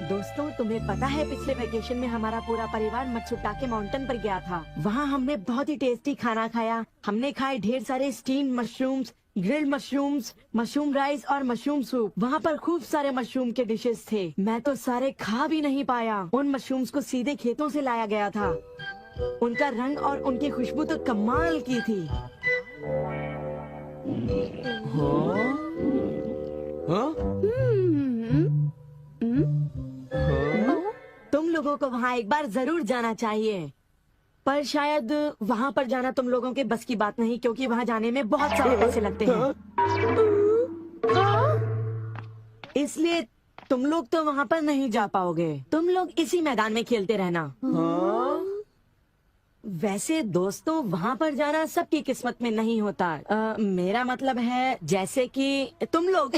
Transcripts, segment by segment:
दोस्तों, तुम्हें पता है पिछले वेकेशन में हमारा पूरा परिवार मत्सुटाके माउंटेन पर गया था। वहाँ हमने बहुत ही टेस्टी खाना खाया। हमने खाए ढेर सारे steam mushrooms, grilled mushrooms, mushroom rice और मशरूम सूप। वहाँ पर खूब सारे मशरूम के डिशेस थे। मैं तो सारे खा भी नहीं पाया। उन मशरूम्स को सीधे खेतों से लाया गया था। उनका रंग और उनकी खुशबू तो कमाल की थी। तुम लोगों को वहाँ एक बार जरूर जाना चाहिए, पर शायद वहाँ पर जाना तुम लोगों के बस की बात नहीं, क्योंकि वहाँ जाने में बहुत सारे पैसे लगते हैं। इसलिए तुम लोग तो वहाँ पर नहीं जा पाओगे। तुम लोग इसी मैदान में खेलते रहना। वैसे दोस्तों, वहाँ पर जाना सबकी किस्मत में नहीं होता। मेरा मतलब है जैसे कि तुम लोग।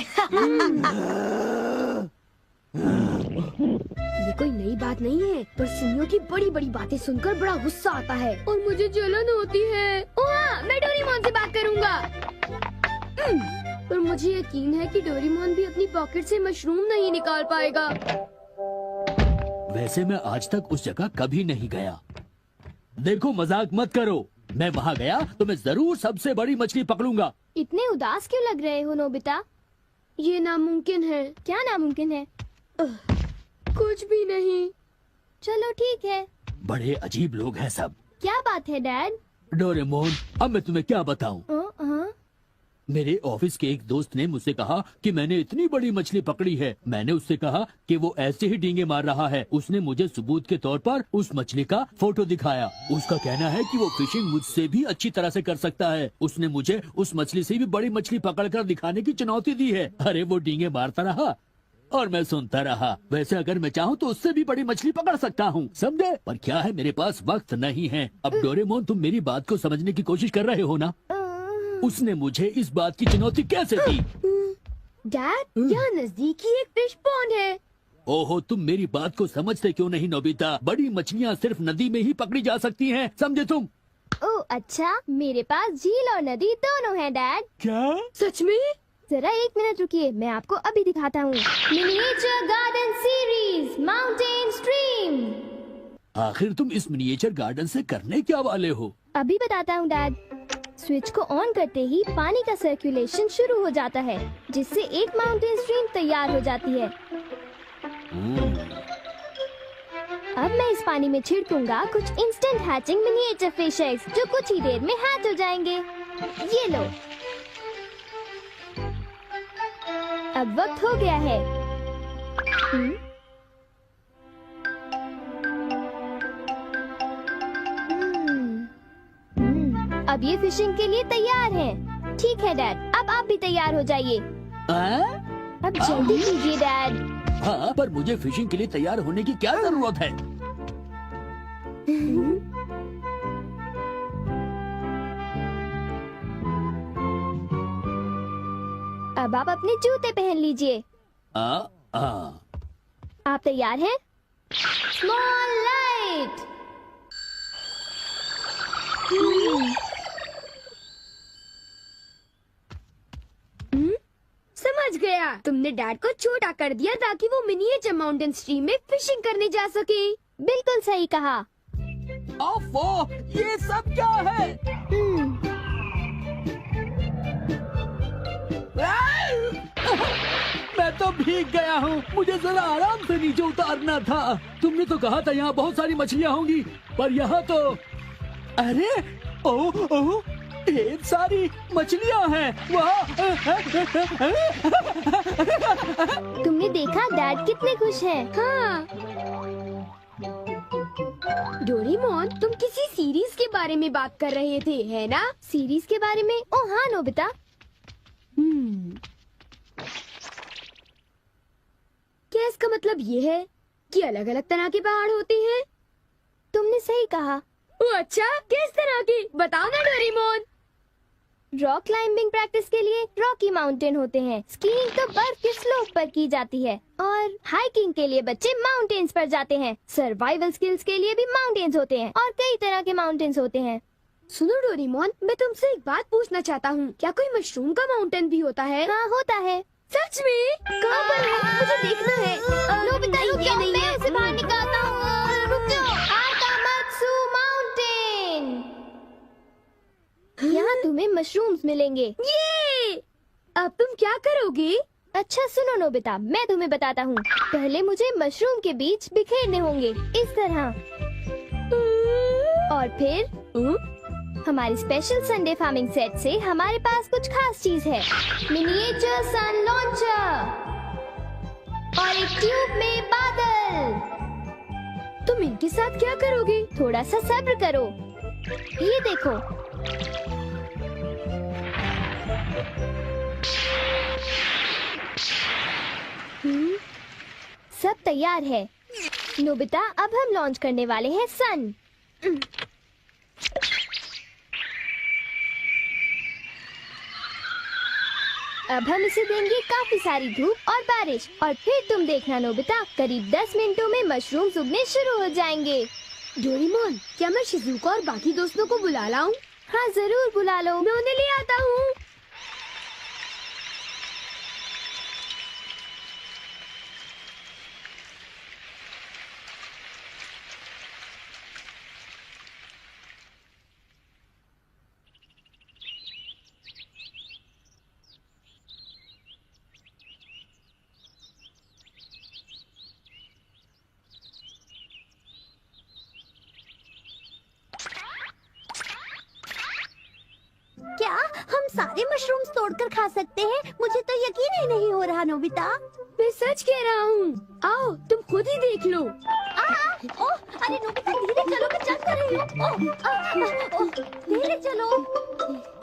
ये कोई नई बात नहीं है, पर सुनियो की बड़ी बड़ी बातें सुनकर बड़ा गुस्सा आता है और मुझे जलन होती है। ओह, मैं डोरेमोन से बात करूंगा। पर मुझे यकीन है कि डोरेमोन भी अपनी पॉकेट से मशरूम नहीं निकाल पाएगा। वैसे मैं आज तक उस जगह कभी नहीं गया। देखो, मजाक मत करो। मैं वहाँ गया तो मैं जरूर सबसे बड़ी मछली पकड़ूंगा। इतने उदास क्यों लग रहे हो नोबिता? ये नामुमकिन है। क्या नामुमकिन है? कुछ भी नहीं। चलो ठीक है। बड़े अजीब लोग हैं सब। क्या बात है डैड? डोरेमोन, अब मैं तुम्हें क्या बताऊं? मेरे ऑफिस के एक दोस्त ने मुझसे कहा कि मैंने इतनी बड़ी मछली पकड़ी है। मैंने उससे कहा कि वो ऐसे ही डींगे मार रहा है। उसने मुझे सबूत के तौर पर उस मछली का फोटो दिखाया। उसका कहना है कि वो फिशिंग मुझसे भी अच्छी तरह से कर सकता है। उसने मुझे उस मछली से भी बड़ी मछली पकड़कर दिखाने की चुनौती दी है। अरे वो डींगे मारता रहा और मैं सुनता रहा। वैसे अगर मैं चाहूँ तो उससे भी बड़ी मछली पकड़ सकता हूँ, समझे? पर क्या है, मेरे पास वक्त नहीं है। अब डोरेमोन, तुम मेरी बात को समझने की कोशिश कर रहे हो ना? उसने मुझे इस बात की चुनौती कैसे दी? डैड, यहाँ नजदीक ही एक फिश पॉन्ड है। ओहो, तुम मेरी बात को समझते क्यों नहीं नोबिता? बड़ी मछलियाँ सिर्फ नदी में ही पकड़ी जा सकती हैं, समझे तुम? ओह अच्छा, मेरे पास झील और नदी दोनों हैं डैड। क्या? सच में? जरा एक मिनट रुकिए, मैं आपको अभी दिखाता हूँ। Miniature garden series mountain stream. आखिर तुम इस मिनिएचर गार्डन से करने क्या वाले हो? अभी बताता हूँ डैड। स्विच को ऑन करते ही पानी का सर्कुलेशन शुरू हो जाता है, जिससे एक माउंटेन स्ट्रीम तैयार हो जाती है। अब मैं इस पानी में छिड़कूंगा कुछ instant hatching miniature fish eggs, जो कुछ ही देर में हैच हो जाएंगे। ये लो। अब वक्त हो गया है। अब ये फिशिंग के लिए तैयार हैं। ठीक है डैड, अब आप भी तैयार हो जाइए। अब जल्दी कीजिए डैड। हाँ, पर मुझे फिशिंग के लिए तैयार होने की क्या जरूरत है? अब आप अपने जूते पहन लीजिए। आप तैयार हैं? Small light. समझ गया, तुमने डैड को छोटा कर दिया ताकि वो मिनिएचर माउंटेन स्ट्रीम में फिशिंग करने जा सके। बिल्कुल सही कहा। ओफो, ये सब क्या है? मैं तो भीग गया हूँ। मुझे जरा आराम से नीचे उतारना था। तुमने तो कहा था यहाँ बहुत सारी मछलियाँ होंगी, पर यहाँ तो अरे ओह, ढेर सारी मछलियाँ हैं। वाह! तुमने देखा डैड कितने खुश हैं। हाँ। डोरेमोन, तुम किसी सीरीज के बारे में बात कर रहे थे, है ना? सीरीज के बारे में? ओह हाँ नोबिता। क्या इसका मतलब ये है कि अलग अलग तरह के पहाड़ होते हैं? तुमने सही कहा। ओह अच्छा, किस तरह की? बताओ ना डोरेमोन। रॉक क्लाइंबिंग प्रैक्टिस के लिए रॉकी माउंटेन होते हैं। स्कीइंग तो बर्फ के स्लोप पर की जाती है, और हाइकिंग के लिए बच्चे माउंटेन्स पर जाते हैं। सर्वाइवल स्किल्स के लिए भी माउंटेन्स होते हैं, और कई तरह के माउंटेन्स होते हैं। सुनो डोरेमोन, मैं तुमसे एक बात पूछना चाहता हूँ। क्या कोई मशरूम का माउंटेन भी होता है? हाँ होता है। सच में? कहाँ पर है? मुझे देखना है। नोबिता, रुक जाओ। मशरूम्स मिलेंगे। ये अब तुम क्या करोगी? अच्छा सुनो नोबिता, मैं तुम्हें बताता हूँ। पहले मुझे मशरूम के बीज बिखेरने होंगे इस तरह, और फिर हमारी स्पेशल संडे फार्मिंग सेट से हमारे पास कुछ खास चीज है। मिनिएचर सन लॉन्चर और एक ट्यूब में बादल। तुम इनके साथ क्या करोगी? थोड़ा सा सब्र करो। ये देखो, सब तैयार है। नोबिता, अब हम लॉन्च करने वाले हैं सन। अब हम इसे देंगे काफी सारी धूप और बारिश, और फिर तुम देखना नोबिता, करीब 10 मिनटों में मशरूम्स उगने शुरू हो जाएंगे। डोरेमोन, क्या मैं शिजुका और बाकी दोस्तों को बुला लाऊं? हाँ जरूर बुला लो, मैं उन्हें ले आता हूँ। क्या हम सारे मशरूम्स तोड़कर खा सकते हैं? मुझे तो यकीन ही नहीं हो रहा नोबिता। मैं सच कह रहा हूँ। आओ तुम खुद ही देख लो। ओह, अरे नोबिता धीरे चलो, मैं चल कर रही हूँ। धीरे चलो।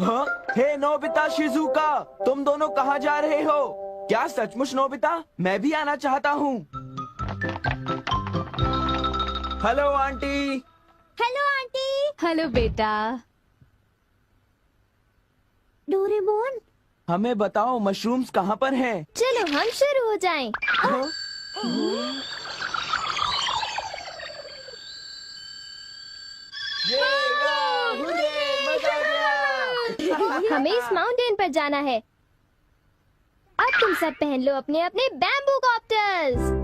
हाँ? हे नोबिता, शिजुका, तुम दोनों कहाँ जा रहे हो? क्या सचमुच नोबिता? मैं भी आना चाहता हूँ। Hello aunty. Hello aunty. Hello बेटा। डोरेमोन, हमें बताओ मशरूम्स कहाँ पर हैं? चलो हम शुरू हो जाएं। हाँ? ये वाह, हुर्रे, मजा आ गया। हमें इस माउंटेन पर जाना है। अब तुम सब पहन लो अपने अपने बैम्बू कॉप्टर्स।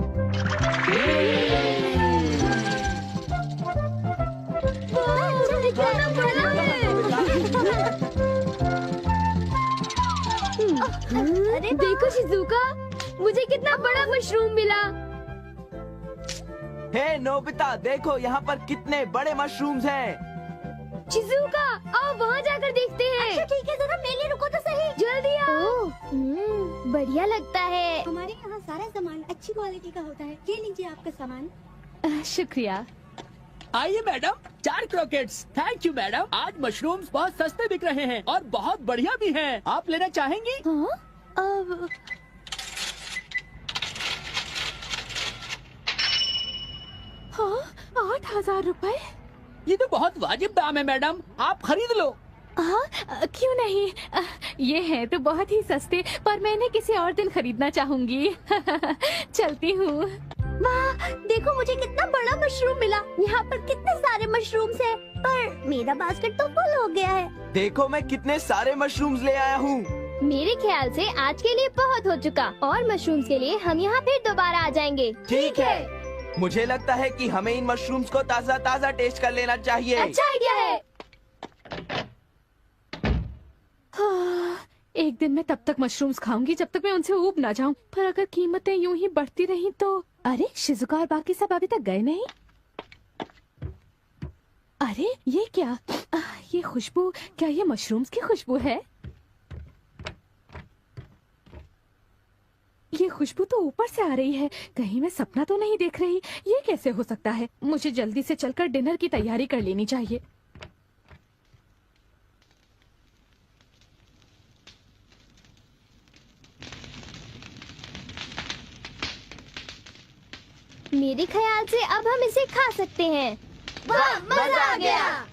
अरे देखो शिजुका, मुझे कितना बड़ा मशरूम मिला। हे नोबिता, देखो यहाँ पर कितने बड़े मशरूम्स हैं। शिजुका, आओ वहाँ जाकर देखते हैं। अच्छा ठीक है, जरा मेले रुको तो सही। जल्दी आओ। बढ़िया लगता है। हमारे यहाँ सारा सामान अच्छी क्वालिटी का होता है। ये लीजिए आपका सामान। शुक्रिया। आइए madam, 4 croquettes. Thank you madam. आज मशरूम्स बहुत सस्ते बिक रहे हैं और बहुत बढ़िया भी हैं। आप लेना चाहेंगी? हाँ? हाँ, 8,000 रुपए? ये तो बहुत वाजिब दाम है मैडम, आप खरीद लो। हाँ, क्यों नहीं। ये है तो बहुत ही सस्ते, पर मैं इन्हें किसी और दिन खरीदना चाहूंगी। चलती हूँ। वाह, देखो मुझे कितना बड़ा मशरूम मिला। यहाँ पर कितने सारे मशरूम्स हैं, पर मेरा बास्केट तो फुल हो गया है। देखो मैं कितने सारे मशरूम्स ले आया हूँ। मेरे ख्याल से आज के लिए बहुत हो चुका, और मशरूम्स के लिए हम यहाँ फिर दोबारा आ जाएंगे। ठीक है। मुझे लगता है कि हमें इन मशरूम्स को ताज़ा ताज़ा टेस्ट कर लेना चाहिए। अच्छा आइडिया है। हाँ, एक दिन मैं तब तक मशरूम्स खाऊंगी जब तक मैं उनसे ऊब ना जाऊं। पर अगर कीमतें यूं ही बढ़ती रही तो। अरे शिजुका और बाकी सब अभी तक गए नहीं। अरे ये क्या? ये खुशबू, क्या ये मशरूम्स की खुशबू है? ये खुशबू तो ऊपर से आ रही है। कहीं मैं सपना तो नहीं देख रही। ये कैसे हो सकता है? मुझे जल्दी से चलकर डिनर की तैयारी कर लेनी चाहिए। मेरे ख्याल से अब हम इसे खा सकते हैं। वाह, मजा आ गया।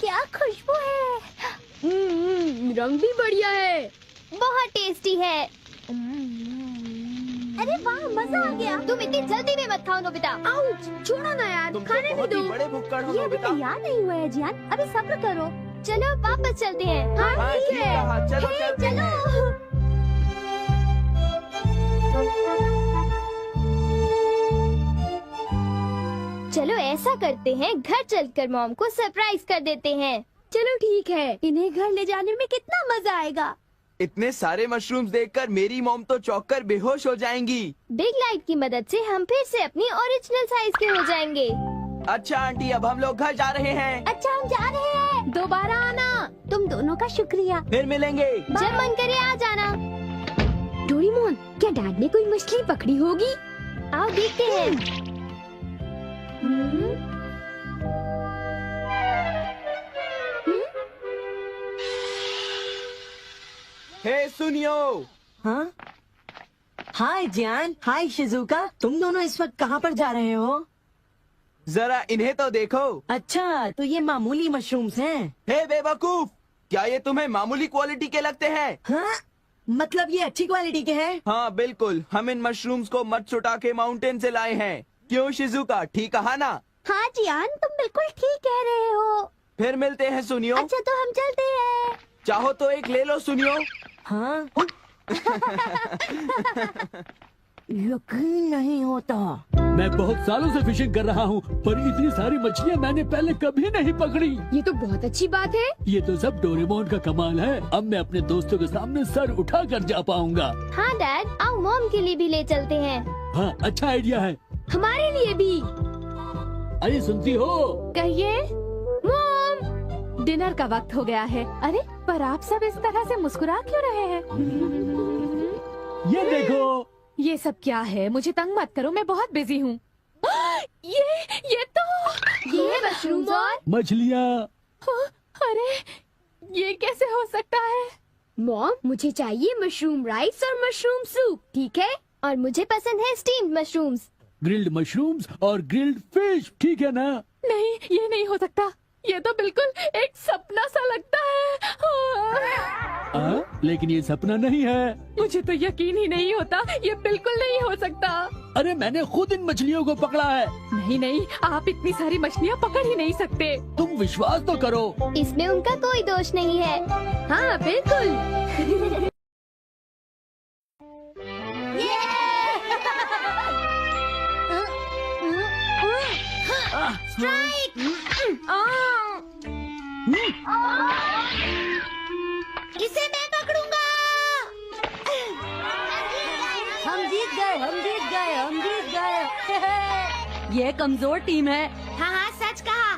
क्या खुशबू है। रंग भी बढ़िया है। बहुत टेस्टी है। अरे वाह, मजा आ गया। तुम इतनी जल्दी में मत खाओ नोबिता। आउच, छोड़ो ना यार, तुम खाने तो भी बहुत दो। ही बड़े भुक्कड़ हो ये अभी नोबिता। तैयार नहीं हुआ है जियान, अभी सब्र करो। चलो वापस चलते हैं। हाँ ठीक है, चलो हे, चलते हैं। चलो ऐसा करते हैं, घर चलकर मॉम को सरप्राइज कर देते हैं। चलो ठीक है, इन्हें घर ले जाने में कितना मजा आएगा। इतने सारे मशरूम्स देखकर मेरी मॉम तो चौंक कर बेहोश हो जाएंगी। बिग लाइट की मदद से हम फिर से अपनी ओरिजिनल साइज के हो जाएंगे। अच्छा आंटी, अब हम लोग घर जा रहे हैं। अच्छा हम जा रहे हैं। दोबारा आना। तुम दोनों का शुक्रिया। फिर मिलेंगे। जब मन करे आ जाना। डोरेमोन, क्या डैड ने कोई मछली पकड़ी होगी? आओ देखते हैं। हे सुनियो, हाँ हाय जियान, हाय शिजुका, तुम दोनों इस वक्त कहाँ पर जा रहे हो? जरा इन्हें तो देखो। अच्छा, तो ये मामूली मशरूम्स हैं। हे बेवकूफ, क्या ये तुम्हें मामूली क्वालिटी के लगते हैं? हाँ, मतलब ये अच्छी क्वालिटी के हैं? हाँ बिल्कुल, हम इन मशरूम्स को मत्सुटाके माउंटेन से लाए हैं। क्यों शिजुका, ठीक कहा ना? हाँ जियान, तुम बिल्कुल ठीक कह रहे हो। फिर मिलते हैं सुनियो। अच्छा तो हम चलते हैं। चाहो तो एक ले लो सुनियो। हाँ यकीन नहीं होता। मैं बहुत सालों से फिशिंग कर रहा हूँ, पर इतनी सारी मछलियाँ मैंने पहले कभी नहीं पकड़ी। ये तो बहुत अच्छी बात है। ये तो सब डोरेमोन का कमाल है। अब मैं अपने दोस्तों के सामने सर उठा कर जा पाऊंगा। हाँ डैड, आओ मॉम के लिए भी ले चलते हैं। हाँ, अच्छा आइडिया है। हमारे लिए भी। अरे सुनती हो? कहिए। मॉम, डिनर का वक्त हो गया है। अरे पर आप सब इस तरह से मुस्कुरा क्यों रहे हैं? ये देखो। ये सब क्या है? मुझे तंग मत करो, मैं बहुत बिजी हूँ। ये तो ये मशरूम और मछलियाँ। अरे ये कैसे हो सकता है? मॉम, मुझे चाहिए मशरूम राइस और मशरूम सूप, ठीक है? और मुझे पसंद है स्टीम्ड मशरूम्स। ग्रिल्ड मशरूम्स और ग्रिल्ड फिश, ठीक है ना? नहीं, ये नहीं हो सकता। ये तो बिल्कुल एक सपना सा लगता है। लेकिन ये सपना नहीं है। मुझे तो यकीन ही नहीं होता, ये बिल्कुल नहीं हो सकता। अरे मैंने खुद इन मछलियों को पकड़ा है। नहीं नहीं, आप इतनी सारी मछलियाँ पकड़ ही नहीं सकते। तुम विश्वास तो करो। इसमें उनका कोई दोष नहीं है। हाँ बिल्कुल। इसे मैं पकड़ूंगा। हम जीत गए, हम जीत गए, हम जीत गए। ये कमजोर टीम है। हाँ हाँ सच कहा।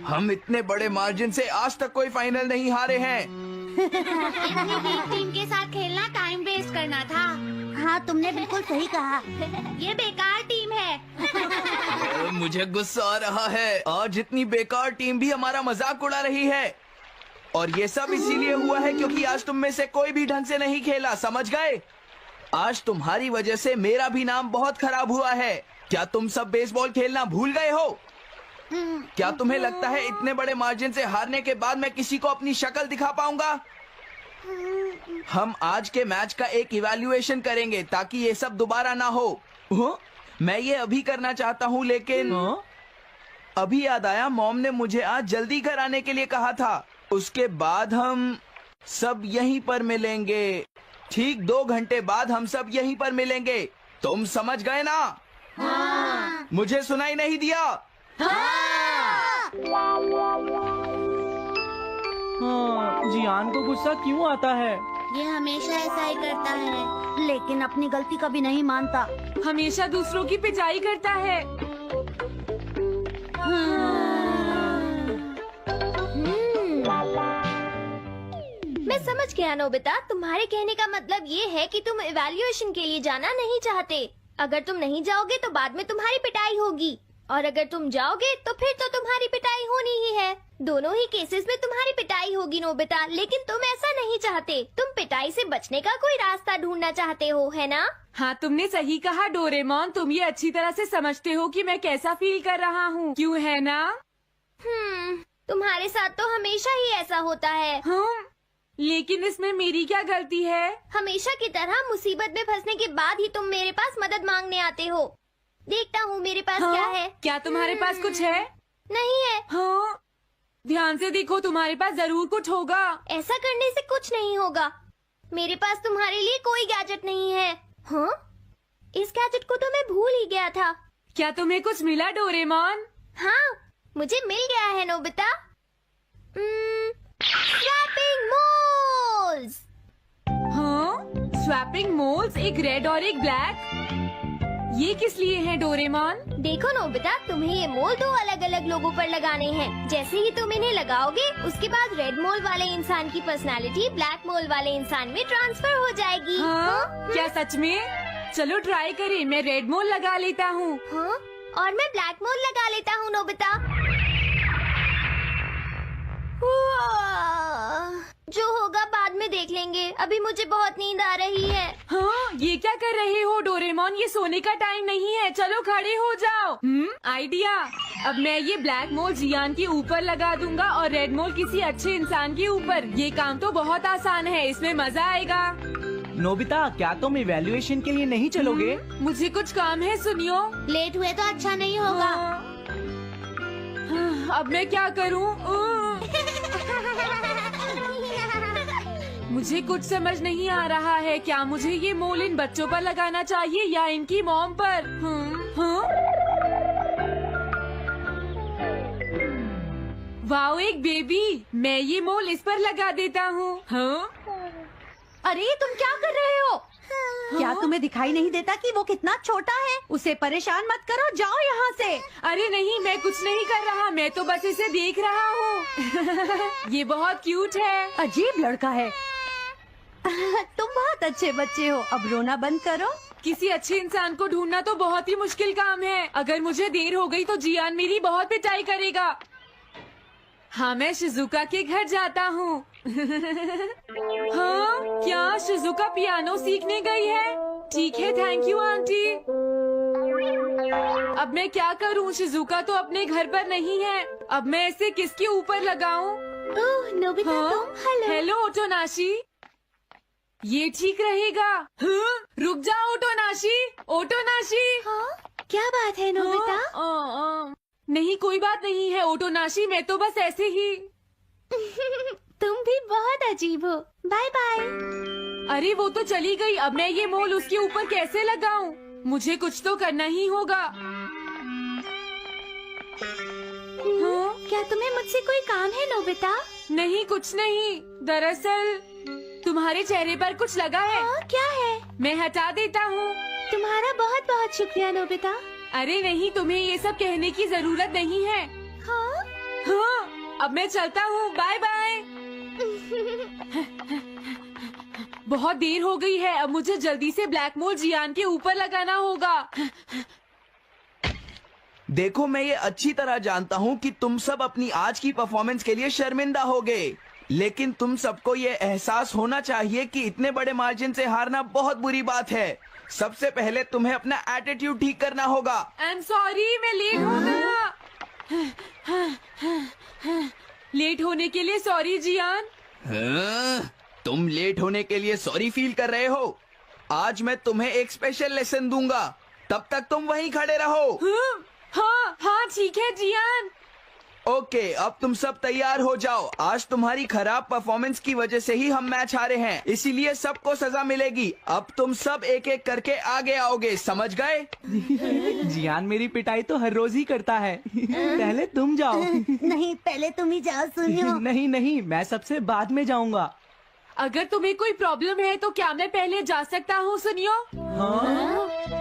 हम इतने बड़े मार्जिन से आज तक कोई फाइनल नहीं हारे हैं। इतनी वीक टीम के साथ खेलना टाइम वेस्ट करना था। हाँ तुमने बिल्कुल सही कहा। ये बेकार टीम है। मुझे गुस्सा आ रहा है। आज इतनी बेकार टीम भी हमारा मजाक उड़ा रही है। और ये सब इसीलिए हुआ है क्योंकि आज तुम में से कोई भी ढंग से नहीं खेला, समझ गए? आज तुम्हारी वजह से मेरा भी नाम बहुत खराब हुआ है। क्या तुम सब बेसबॉल खेलना भूल गए हो? क्या तुम्हें लगता है इतने बड़े मार्जिन से हारने के बाद मैं किसी को अपनी शक्ल दिखा पाऊंगा? हम आज के मैच का एक इवैल्यूएशन करेंगे ताकि ये सब दोबारा ना हो। मैं ये अभी करना चाहता हूँ, लेकिन अभी याद आया मॉम ने मुझे आज जल्दी घर आने के लिए कहा था। उसके बाद हम सब यहीं पर मिलेंगे। ठीक 2 घंटे बाद हम सब यहीं पर मिलेंगे। तुम समझ गए ना? हाँ। मुझे सुनाई नहीं दिया? हाँ, जियान को गुस्सा क्यों आता है? ये हमेशा ऐसा ही करता है, लेकिन अपनी गलती कभी नहीं मानता। हमेशा दूसरों की पिटाई करता है। मैं समझ गया नोबिता, तुम्हारे कहने का मतलब ये है कि तुम इवैल्यूएशन के लिए जाना नहीं चाहते। अगर तुम नहीं जाओगे तो बाद में तुम्हारी पिटाई होगी, और अगर तुम जाओगे तो फिर तो तुम्हारी पिटाई होनी ही है। दोनों ही केसेस में तुम्हारी पिटाई होगी नोबिता, लेकिन तुम ऐसा नहीं चाहते। तुम पिटाई से बचने का कोई रास्ता ढूंढना चाहते हो, है ना? हाँ, तुमने सही कहा डोरेमोन। तुम ये अच्छी तरह से समझते हो कि मैं कैसा फील कर रहा हूँ, क्यों है ना? तुम्हारे साथ तो हमेशा ही ऐसा होता है। लेकिन इसमें मेरी क्या गलती है? हमेशा की तरह मुसीबत में फंसने के बाद ही तुम मेरे पास मदद मांगने आते हो। देखता हूँ मेरे पास क्या है। क्या तुम्हारे पास कुछ है? नहीं है। हाँ, ध्यान से देखो, तुम्हारे पास जरूर कुछ होगा। ऐसा करने से कुछ नहीं होगा। मेरे पास तुम्हारे लिए कोई गैजेट नहीं है। हाँ, इस गैजेट को तो मैं भूल ही गया था। क्या तुम्हें कुछ मिला डोरेमोन? हाँ, मुझे मिल गया है नोबिता। Swapping moles. हाँ, स्वैपिंग मोल्स, एक रेड और एक ब्लैक। ये किस लिए है डोरेमोन? देखो नोबिता, तुम्हें ये मोल 2 अलग अलग लोगों पर लगाने हैं। जैसे ही तुम इन्हें लगाओगे, उसके बाद रेड मोल वाले इंसान की पर्सनालिटी ब्लैक मोल वाले इंसान में ट्रांसफर हो जाएगी। हाँ? क्या सच में? चलो ट्राई करें। मैं रेड मोल लगा लेता हूँ। हाँ? और मैं ब्लैक मोल लगा लेता हूँ नोबिता। जो होगा बाद में देख लेंगे। अभी मुझे बहुत नींद आ रही है। हाँ, ये क्या कर रहे हो डोरेमोन? ये सोने का टाइम नहीं है। चलो खड़े हो जाओ। आइडिया। अब मैं ये ब्लैक मोल जियान के ऊपर लगा दूंगा और रेड मोल किसी अच्छे इंसान के ऊपर। ये काम तो बहुत आसान है, इसमें मजा आएगा। नोबिता, क्या तुम इवैल्यूएशन के लिए नहीं चलोगे? मुझे कुछ काम है, सुनियो। लेट हुए तो अच्छा नहीं होगा। अब मैं क्या करूँ? मुझे कुछ समझ नहीं आ रहा है। क्या मुझे ये मोल इन बच्चों पर लगाना चाहिए या इनकी मॉम पर? हाँ? वाओ, एक बेबी। मैं ये मोल इस पर लगा देता हूँ। हाँ? अरे तुम क्या कर रहे हो? क्या तुम्हें दिखाई नहीं देता कि वो कितना छोटा है? उसे परेशान मत करो, जाओ यहाँ से। अरे नहीं, मैं कुछ नहीं कर रहा। मैं तो बस इसे देख रहा हूँ। ये बहुत क्यूट है। अजीब लड़का है। तुम बहुत अच्छे बच्चे हो, अब रोना बंद करो। किसी अच्छे इंसान को ढूंढना तो बहुत ही मुश्किल काम है। अगर मुझे देर हो गई तो जियान मेरी बहुत पिटाई करेगा। हाँ, मैं शिजुका के घर जाता हूँ। हाँ, क्या शिजुका पियानो सीखने गई है? ठीक है, थैंक यू आंटी। अब मैं क्या करूँ? शिजुका तो अपने घर पर नहीं है। अब मैं इसे किसके ऊपर लगाऊं? ओह नोबिता, हाँ? तुम। हेलो ओटोनाशी। ये ठीक रहेगा। हाँ? रुक जाओ ओटोनाशी। ओटोनाशी। हाँ? क्या बात है नोबिता? नहीं, कोई बात नहीं है ओटोनाशी, मैं तो बस ऐसे ही। तुम भी बहुत अजीब हो। Bye bye. अरे वो तो चली गई। अब मैं ये मोल उसके ऊपर कैसे लगाऊं? मुझे कुछ तो करना ही होगा। हाँ? क्या तुम्हें मुझसे कोई काम है नोबिता? नहीं, कुछ नहीं। दरअसल तुम्हारे चेहरे पर कुछ लगा है। हाँ, क्या है? मैं हटा देता हूँ। तुम्हारा बहुत बहुत शुक्रिया नोबिता। अरे नहीं, तुम्हें ये सब कहने की जरूरत नहीं है। हाँ? हाँ, अब मैं चलता हूँ। Bye bye. बहुत देर हो गई है। अब मुझे जल्दी से ब्लैक मोल जियान के ऊपर लगाना होगा। देखो, मैं ये अच्छी तरह जानता हूँ कि तुम सब अपनी आज की परफॉर्मेंस के लिए शर्मिंदा होगे, लेकिन तुम सबको ये एहसास होना चाहिए कि इतने बड़े मार्जिन से हारना बहुत बुरी बात है। सबसे पहले तुम्हें अपना एटीट्यूड ठीक करना होगा। आई एम सॉरी, मैं लेट हो गया। लेट होने के लिए सॉरी जियान। हाँ, तुम लेट होने के लिए सॉरी फील कर रहे हो? आज मैं तुम्हें एक स्पेशल लेसन दूंगा, तब तक तुम वहीं खड़े रहो। हाँ हाँ, ठीक है जियान। ओके, अब तुम सब तैयार हो जाओ। आज तुम्हारी खराब परफॉर्मेंस की वजह से ही हम मैच हारे हैं, इसीलिए सबको सजा मिलेगी। अब तुम सब एक एक करके आगे आओगे, समझ गए? जियान मेरी पिटाई तो हर रोज ही करता है। पहले तुम जाओ। नहीं, पहले तुम ही जाओ सुनियो। नहीं नहीं, मैं सबसे बाद में जाऊंगा। अगर तुम्हें कोई प्रॉब्लम है तो क्या मैं पहले जा सकता हूँ? सुनियो,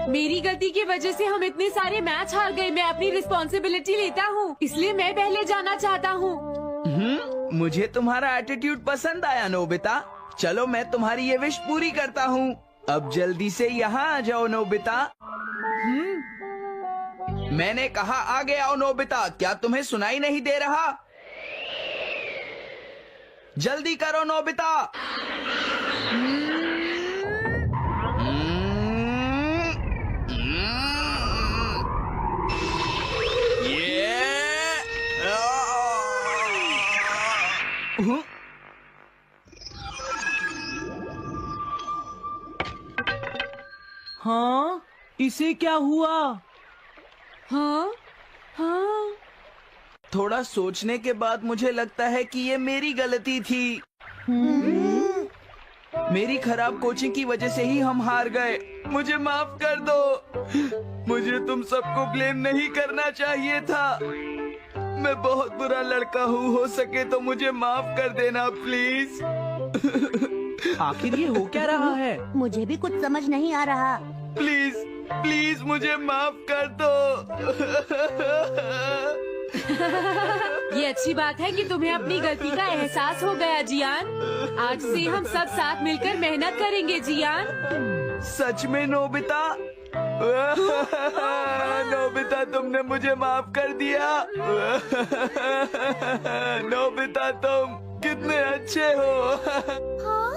मेरी गलती की वजह से हम इतने सारे मैच हार गए। मैं अपनी रिस्पॉन्सिबिलिटी लेता हूँ, इसलिए मैं पहले जाना चाहता हूँ। मुझे तुम्हारा एटीट्यूड पसंद आया नोबिता। चलो, मैं तुम्हारी ये विश पूरी करता हूँ। अब जल्दी से यहाँ आ जाओ नोबिता। मैंने कहा आगे आओ नोबिता, क्या तुम्हें सुनाई नहीं दे रहा? जल्दी करो नोबिता। हाँ, इसे क्या हुआ? हाँ हाँ, थोड़ा सोचने के बाद मुझे लगता है कि ये मेरी गलती थी। मेरी खराब कोचिंग की वजह से ही हम हार गए। मुझे माफ कर दो। मुझे तुम सबको ब्लेम नहीं करना चाहिए था। मैं बहुत बुरा लड़का हूँ, हो सके तो मुझे माफ कर देना प्लीज। आखिर ये हो क्या रहा है? मुझे भी कुछ समझ नहीं आ रहा। प्लीज प्लीज मुझे माफ कर दो। ये अच्छी बात है कि तुम्हें अपनी गलती का एहसास हो गया जियान। आज से हम सब साथ मिलकर मेहनत करेंगे जियान। सच में नोबिता? नोबिता तुमने मुझे माफ कर दिया। नोबिता तुम कितने अच्छे हो। हाँ?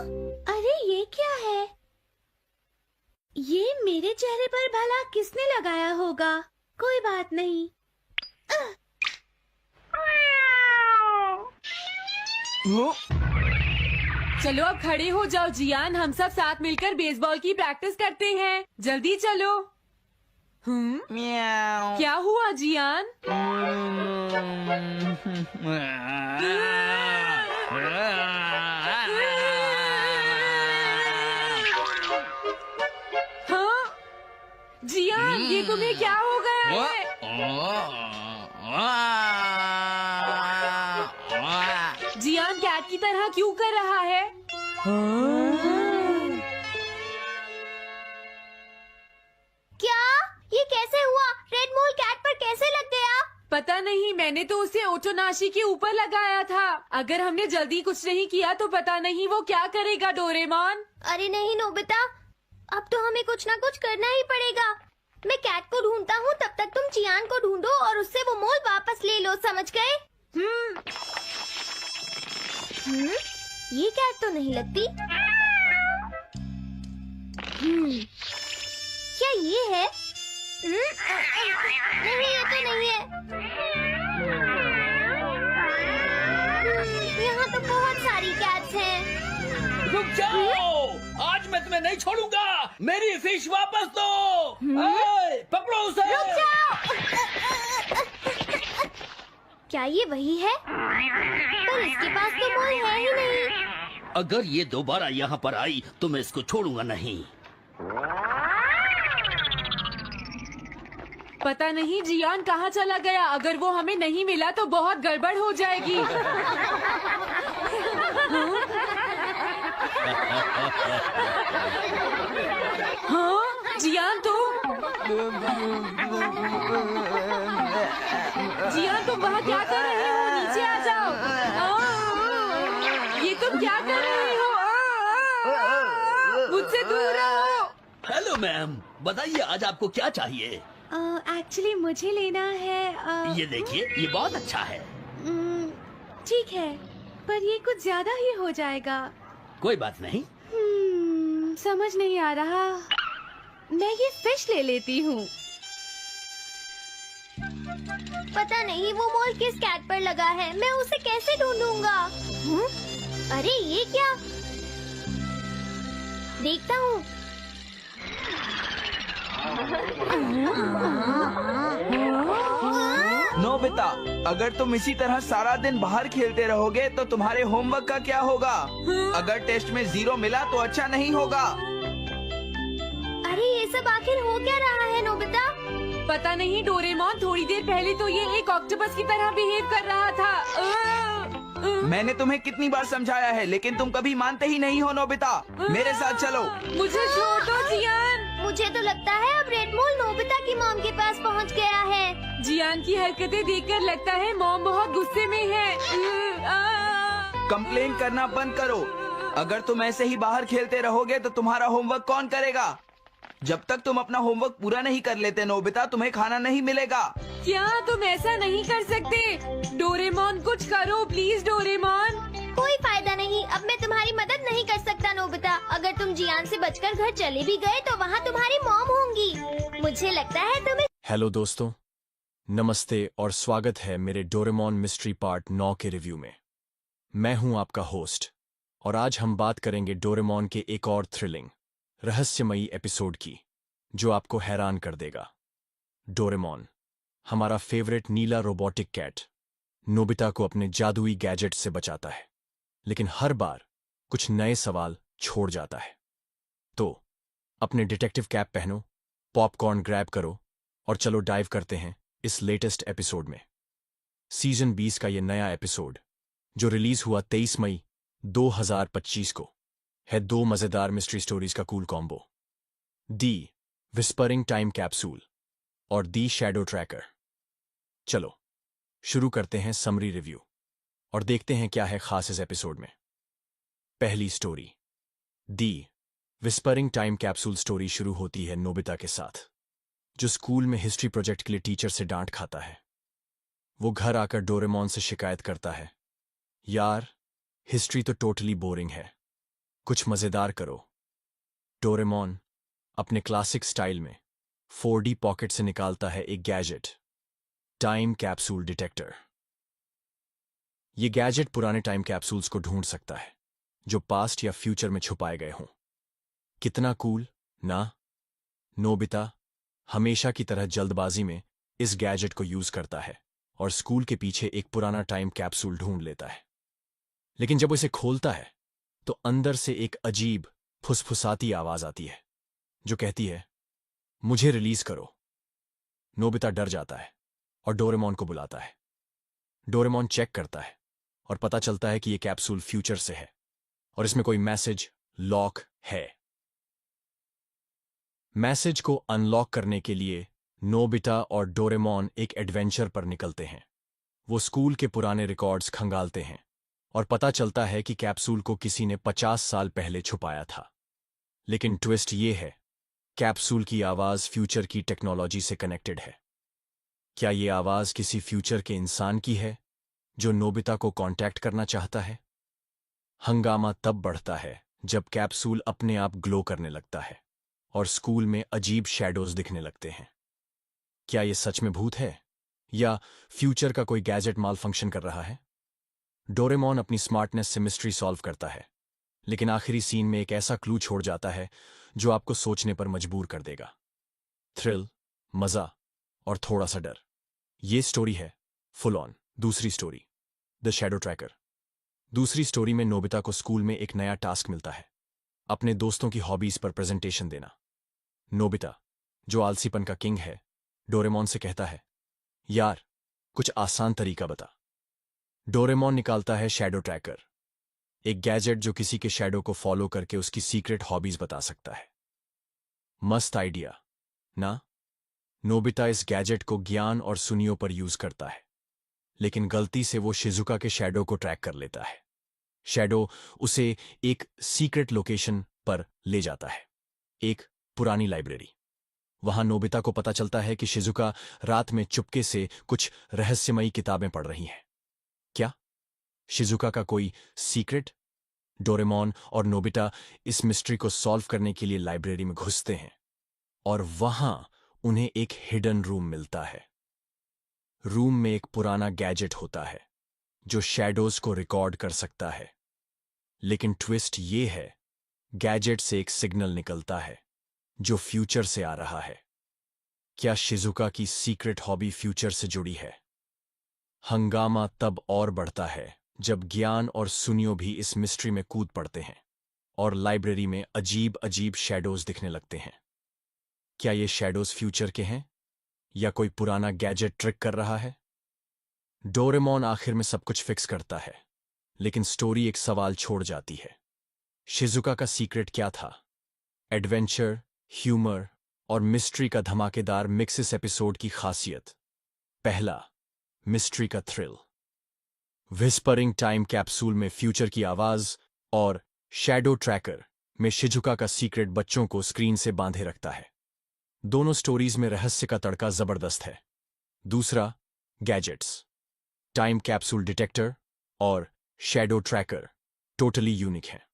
अरे ये क्या है? ये मेरे चेहरे पर भला किसने लगाया होगा? कोई बात नहीं। चलो अब खड़े हो जाओ जियान, हम सब साथ मिलकर बेसबॉल की प्रैक्टिस करते हैं। जल्दी चलो। म्याऊ। क्या हुआ जियान? हाँ जियान, ये तुम्हें क्या हो गया है? जियान कैट की तरह क्यों कर रहा है? क्या? ये कैसे हुआ? रेड मोल कैट पर कैसे लग गया? पता नहीं, मैंने तो उसे ओटोनाशी के ऊपर लगाया था। अगर हमने जल्दी कुछ नहीं किया तो पता नहीं वो क्या करेगा डोरेमोन। अरे नहीं नोबिता, अब तो हमें कुछ ना कुछ करना ही पड़ेगा। मैं कैट को ढूंढता हूँ, तब तक तुम जियान को ढूंढो और उससे वो मोल वापस ले लो, समझ गए? ये कैट तो नहीं लगती। क्या ये है? नहीं, ये तो नहीं है। यहाँ तो बहुत सारी कैट्स हैं। रुक जाओ, आज मैं तुम्हें नहीं छोड़ूंगा। मेरी फिश वापस दो। पकड़ो उसे। रुक जाओ। क्या ये वही है? पर इसके पास तो मोल है ही नहीं। अगर ये दोबारा यहाँ पर आई तो मैं इसको छोड़ूंगा नहीं। पता नहीं जियान कहाँ चला गया। अगर वो हमें नहीं मिला तो बहुत गड़बड़ हो जाएगी। हाँ जियान तुम वहाँ क्या कर रहे हो? नीचे आ जाओ। ये तुम क्या कर रहे हो? मुझसे दूर रहो। हेलो मैम, बताइए आज आपको क्या चाहिए? एक्चुअली मुझे लेना है ये देखिए, ये बहुत अच्छा है। ठीक है, पर ये कुछ ज्यादा ही हो जाएगा। कोई बात नहीं। समझ नहीं आ रहा। मैं ये फिश ले लेती हूँ। पता नहीं वो मोल किस कैट पर लगा है। मैं उसे कैसे ढूंढूंगा? अरे ये क्या? देखता हूँ। नोबिता, अगर तुम इसी तरह सारा दिन बाहर खेलते रहोगे तो तुम्हारे होमवर्क का क्या होगा? अगर टेस्ट में 0 मिला तो अच्छा नहीं होगा। अरे ये सब आखिर हो क्या रहा है नोबिता? पता नहीं डोरेमोन, थोड़ी देर पहले तो ये एक ऑक्टोपस की तरह बिहेव कर रहा था। मैंने तुम्हें कितनी बार समझाया है, लेकिन तुम कभी मानते ही नहीं हो। नोबिता, मेरे साथ चलो। मुझे छोड़ दो जियान। मुझे तो लगता है अब रेड मोल नोबिता की मॉम के पास पहुंच गया है। जियान की हरकतें देखकर लगता है मॉम बहुत गुस्से में है। कंप्लेन करना बंद करो। अगर तुम ऐसे ही बाहर खेलते रहोगे तो तुम्हारा होमवर्क कौन करेगा? जब तक तुम अपना होमवर्क पूरा नहीं कर लेते नोबिता, तुम्हें खाना नहीं मिलेगा। क्या तुम ऐसा नहीं कर सकते? डोरेमोन कुछ करो प्लीज डोरेमोन। कोई फायदा नहीं, अब मैं तुम्हारी मदद नहीं कर सकता नोबिता। अगर तुम जियान से बचकर घर चले भी गए तो वहाँ तुम्हारी मॉम होंगी। मुझे लगता है तुम्हें। हेलो दोस्तों, नमस्ते और स्वागत है मेरे डोरेमोन मिस्ट्री पार्ट 9 के रिव्यू में। मैं हूं आपका होस्ट और आज हम बात करेंगे डोरेमोन के एक और थ्रिलिंग, रहस्यमयी एपिसोड की, जो आपको हैरान कर देगा। डोरेमोन, हमारा फेवरेट नीला रोबोटिक कैट, नोबिता को अपने जादुई गैजेट से बचाता है, लेकिन हर बार कुछ नए सवाल छोड़ जाता है। तो अपने डिटेक्टिव कैप पहनो, पॉपकॉर्न ग्रैब करो और चलो डाइव करते हैं इस लेटेस्ट एपिसोड में। सीजन 20 का ये नया एपिसोड जो रिलीज हुआ 23 मई 2025 को है 2 मजेदार मिस्ट्री स्टोरीज का कूल कॉम्बो, दी विस्परिंग टाइम कैप्सूल और दी शैडो ट्रैकर। चलो शुरू करते हैं समरी रिव्यू और देखते हैं क्या है खास इस एपिसोड में। पहली स्टोरी, दी विस्परिंग टाइम कैप्सूल स्टोरी शुरू होती है नोबिता के साथ, जो स्कूल में हिस्ट्री प्रोजेक्ट के लिए टीचर से डांट खाता है। वो घर आकर डोरेमोन से शिकायत करता है, यार हिस्ट्री तो टोटली बोरिंग है, कुछ मजेदार करो। डोरेमोन अपने क्लासिक स्टाइल में 4D पॉकेट से निकालता है एक गैजेट, टाइम कैप्सूल डिटेक्टर। ये गैजेट पुराने टाइम कैप्सूल्स को ढूंढ सकता है जो पास्ट या फ्यूचर में छुपाए गए हों। कितना कूल ना? नोबिता हमेशा की तरह जल्दबाजी में इस गैजेट को यूज करता है और स्कूल के पीछे एक पुराना टाइम कैप्सूल ढूंढ लेता है। लेकिन जब वो इसे खोलता है तो अंदर से एक अजीब फुसफुसाती आवाज आती है जो कहती है, मुझे रिलीज करो। नोबिता डर जाता है और डोरेमोन को बुलाता है। डोरेमोन चेक करता है और पता चलता है कि यह कैप्सूल फ्यूचर से है और इसमें कोई मैसेज लॉक है। मैसेज को अनलॉक करने के लिए नोबिता और डोरेमोन एक एडवेंचर पर निकलते हैं। वो स्कूल के पुराने रिकॉर्ड्स खंगालते हैं और पता चलता है कि कैप्सूल को किसी ने 50 साल पहले छुपाया था। लेकिन ट्विस्ट ये है, कैप्सूल की आवाज फ्यूचर की टेक्नोलॉजी से कनेक्टेड है। क्या ये आवाज किसी फ्यूचर के इंसान की है जो नोबिता को कांटेक्ट करना चाहता है? हंगामा तब बढ़ता है जब कैप्सूल अपने आप ग्लो करने लगता है और स्कूल में अजीब शैडोज दिखने लगते हैं। क्या ये सच में भूत है या फ्यूचर का कोई गैजेट माल फंक्शन कर रहा है? डोरेमोन अपनी स्मार्टनेस से मिस्ट्री सॉल्व करता है, लेकिन आखिरी सीन में एक ऐसा क्लू छोड़ जाता है जो आपको सोचने पर मजबूर कर देगा। थ्रिल, मजा और थोड़ा सा डर, ये स्टोरी है फुल ऑन। दूसरी स्टोरी, द शैडो ट्रैकर। दूसरी स्टोरी में नोबिता को स्कूल में एक नया टास्क मिलता है, अपने दोस्तों की हॉबीज पर प्रेजेंटेशन देना। नोबिता, जो आलसीपन का किंग है, डोरेमोन से कहता है, यार कुछ आसान तरीका बता। डोरेमोन निकालता है शैडो ट्रैकर, एक गैजेट जो किसी के शैडो को फॉलो करके उसकी सीक्रेट हॉबीज बता सकता है। मस्त आइडिया ना? नोबिता इस गैजेट को ज्ञान और सुनियो पर यूज करता है, लेकिन गलती से वो शिजुका के शैडो को ट्रैक कर लेता है। शैडो उसे एक सीक्रेट लोकेशन पर ले जाता है, एक पुरानी लाइब्रेरी। वहां नोबिता को पता चलता है कि शिजुका रात में चुपके से कुछ रहस्यमयी किताबें पढ़ रही हैं। क्या शिजुका का कोई सीक्रेट? डोरेमोन और नोबिता इस मिस्ट्री को सॉल्व करने के लिए लाइब्रेरी में घुसते हैं और वहां उन्हें एक हिडन रूम मिलता है। रूम में एक पुराना गैजेट होता है जो शैडोज को रिकॉर्ड कर सकता है। लेकिन ट्विस्ट ये है, गैजेट से एक सिग्नल निकलता है जो फ्यूचर से आ रहा है। क्या शिजुका की सीक्रेट हॉबी फ्यूचर से जुड़ी है? हंगामा तब और बढ़ता है जब ज्ञान और सुनियो भी इस मिस्ट्री में कूद पड़ते हैं और लाइब्रेरी में अजीब अजीब शैडोज दिखने लगते हैं। क्या ये शैडोज फ्यूचर के हैं या कोई पुराना गैजेट ट्रिक कर रहा है? डोरेमोन आखिर में सब कुछ फिक्स करता है, लेकिन स्टोरी एक सवाल छोड़ जाती है। शिजुका का सीक्रेट क्या था? एडवेंचर, ह्यूमर और मिस्ट्री का धमाकेदार मिक्स इस एपिसोड की खासियत। पहला, मिस्ट्री का थ्रिल। विस्परिंग टाइम कैप्सूल में फ्यूचर की आवाज और शैडो ट्रैकर में शिजुका का सीक्रेट बच्चों को स्क्रीन से बांधे रखता है। दोनों स्टोरीज में रहस्य का तड़का जबरदस्त है। दूसरा, गैजेट्स, टाइम कैप्सूल डिटेक्टर और शैडो ट्रैकर टोटली यूनिक है।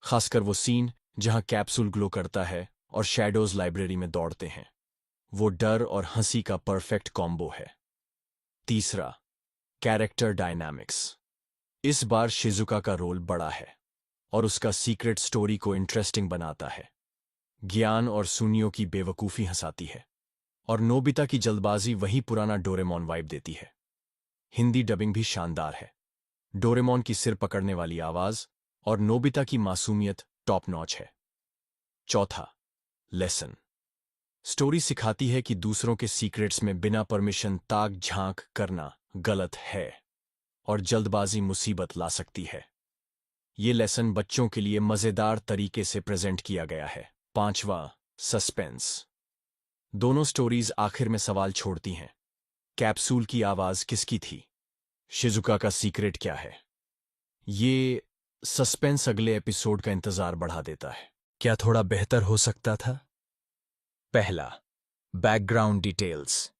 खासकर वो सीन जहां कैप्सूल ग्लो करता है और शैडोज लाइब्रेरी में दौड़ते हैं, वो डर और हंसी का परफेक्ट कॉम्बो है। तीसरा, कैरेक्टर डायनामिक्स। इस बार शिजुका का रोल बड़ा है और उसका सीक्रेट स्टोरी को इंटरेस्टिंग बनाता है। ज्ञान और सुनियो की बेवकूफी हंसाती है और नोबिता की जल्दबाजी वही पुराना डोरेमोन वाइब देती है। हिंदी डबिंग भी शानदार है। डोरेमोन की सिर पकड़ने वाली आवाज और नोबिता की मासूमियत टॉप नॉच है। चौथा, लेसन। स्टोरी सिखाती है कि दूसरों के सीक्रेट्स में बिना परमिशन ताक झांक करना गलत है और जल्दबाजी मुसीबत ला सकती है। ये लेसन बच्चों के लिए मजेदार तरीके से प्रेजेंट किया गया है। पांचवा, सस्पेंस। दोनों स्टोरीज आखिर में सवाल छोड़ती हैं। कैप्सूल की आवाज किसकी थी? शिजुका का सीक्रेट क्या है? ये सस्पेंस अगले एपिसोड का इंतजार बढ़ा देता है। क्या थोड़ा बेहतर हो सकता था? पहला, बैकग्राउंड डिटेल्स।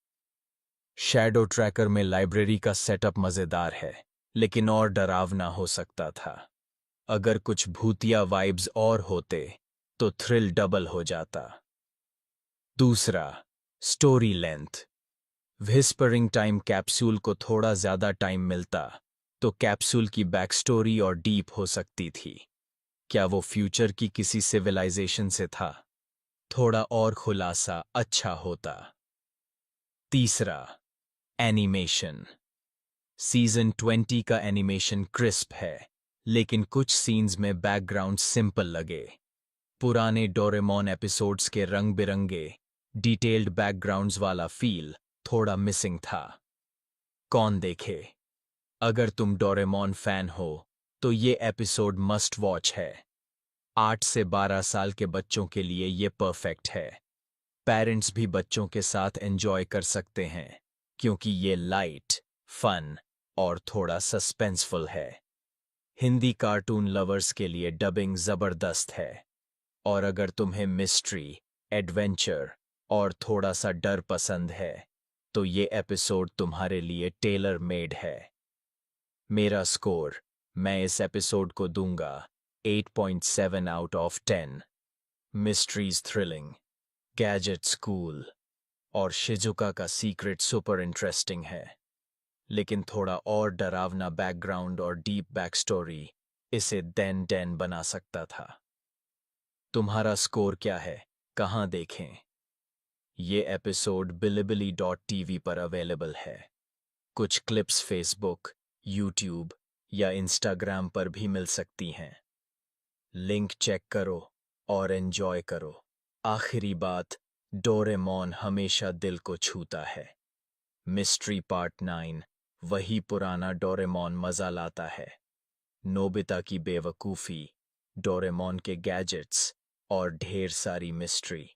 शैडो ट्रैकर में लाइब्रेरी का सेटअप मजेदार है, लेकिन और डरावना हो सकता था। अगर कुछ भूतिया वाइब्स और होते तो थ्रिल डबल हो जाता। दूसरा, story length. Whispering time capsule को थोड़ा ज्यादा टाइम मिलता तो कैप्सूल की बैक स्टोरी और डीप हो सकती थी। क्या वो फ्यूचर की किसी सिविलाइजेशन से था? थोड़ा और खुलासा अच्छा होता। तीसरा, एनिमेशन। सीजन 20 का एनिमेशन क्रिस्प है, लेकिन कुछ सीन्स में बैकग्राउंड सिंपल लगे। पुराने डोरेमोन एपिसोड्स के रंग बिरंगे डिटेल्ड बैकग्राउंड्स वाला फील थोड़ा मिसिंग था। कौन देखे? अगर तुम डोरेमोन फैन हो तो ये एपिसोड मस्ट वॉच है। 8 से 12 साल के बच्चों के लिए ये परफेक्ट है। पेरेंट्स भी बच्चों के साथ एंजॉय कर सकते हैं क्योंकि ये लाइट, फन और थोड़ा सस्पेंसफुल है। हिंदी कार्टून लवर्स के लिए डबिंग जबरदस्त है और अगर तुम्हें मिस्ट्री, एडवेंचर और थोड़ा सा डर पसंद है तो ये एपिसोड तुम्हारे लिए टेलर मेड है। मेरा स्कोर, मैं इस एपिसोड को दूंगा 8.7 out of 10। Mysteries thrilling, gadgets cool और शिजुका का सीक्रेट सुपर इंटरेस्टिंग है, लेकिन थोड़ा और डरावना बैकग्राउंड और डीप बैक स्टोरी इसे देन बना सकता था। तुम्हारा स्कोर क्या है? कहाँ देखें? ये एपिसोड bilibili.tv पर अवेलेबल है। कुछ क्लिप्स फेसबुक, यूट्यूब या इंस्टाग्राम पर भी मिल सकती हैं। लिंक चेक करो और एंजॉय करो। आखिरी बात, डोरेमोन हमेशा दिल को छूता है। मिस्ट्री पार्ट 9 वही पुराना डोरेमोन मजा लाता है। नोबिता की बेवकूफी, डोरेमोन के गैजेट्स और ढेर सारी मिस्ट्री।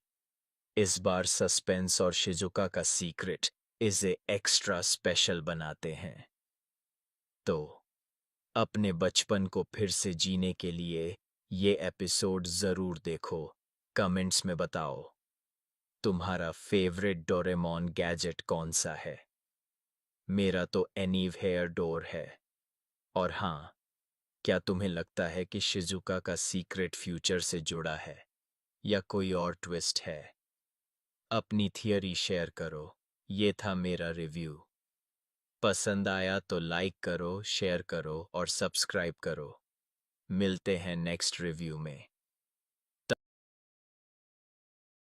इस बार सस्पेंस और शिजुका का सीक्रेट इसे एक्स्ट्रा स्पेशल बनाते हैं। तो अपने बचपन को फिर से जीने के लिए ये एपिसोड जरूर देखो। कमेंट्स में बताओ तुम्हारा फेवरेट डोरेमोन गैजेट कौन सा है। मेरा तो एनीव हेयर डोर है। और हाँ, क्या तुम्हें लगता है कि शिजुका का सीक्रेट फ्यूचर से जुड़ा है या कोई और ट्विस्ट है? अपनी थियरी शेयर करो। ये था मेरा रिव्यू। पसंद आया तो लाइक करो, शेयर करो और सब्सक्राइब करो। मिलते हैं नेक्स्ट रिव्यू में।